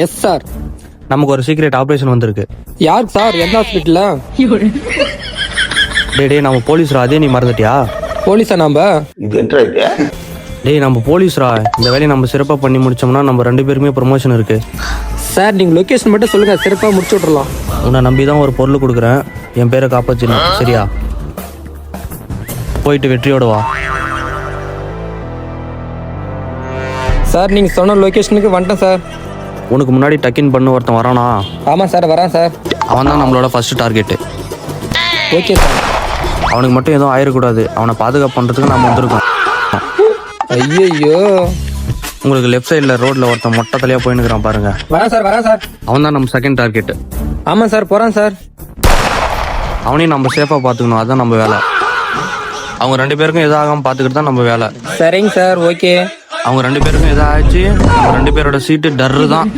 Yes sir. நமக்கு ஒரு secret operation வந்திருக்கு. யார் சார்? எந்த ஹாஸ்பிட்டல்ல? டேய் நம்ம போலீஸ்ரா, அதே நீ மறந்துட்டியா? போலீஸா நாம? டேய் நம்ம போலீஸ்ரா, இந்த வேலையை நம்ம சிறப்பாக பண்ணி முடிச்சோம்னா நம்ம 2 பேருமே ப்ரொமோஷன் இருக்கு. சார் நீங்க லொகேஷன் மட்டும் சொல்லுங்க, சிறப்பா முடிச்சு விட்டுறலாம். உன்னை நம்பி தான் ஒரு பொருள் கொடுக்குறேன், என் பேரை காப்பாற்றிடணும், சரியா? போயிட்டு வெற்றியோட வா. சார் நீங்க சொன்ன லொகேஷனுக்கு வந்துட்டேன் சார். உனக்கு முன்னாடி டக்கின் பண்ணு ஒருத்தன் வரானா? ஆமா சார், வரேன் சார். அவன் தான் நம்மளோட ஃபர்ஸ்ட் டார்கெட்டு. Okay sir. அவனுக்கு மட்டும் எதுவும் ஆயிடக்கூடாது, அவனை பாதுகாப்பு பண்ணுறதுக்கு நம்ம வந்திருக்கோம். ஐயோ, உங்களுக்கு லெஃப்ட் சைடில் ரோட்டில் ஒருத்தன் மொட்டை தலையாக போயின்னுக்கிறான் பாருங்க. வரேன் சார், வரேன் சார். அவன் தான் நம்ம செகண்ட் டார்கெட்டு. ஆமா சார், போறேன் சார். அவனையும் நம்ம சேஃபாக பார்த்துக்கணும், அதுதான் நம்ம வேலை. அவங்க 2 பேருக்கும் எதுவும் ஆகாமல் பார்த்துக்கிட்டு தான் நம்ம வேலை. சரிங்க சார், ஓகே. அவங்க 2 பேருக்கும் எதாவது ஆச்சு, 2 பேரோட சீட்டு டர்ரு தான்.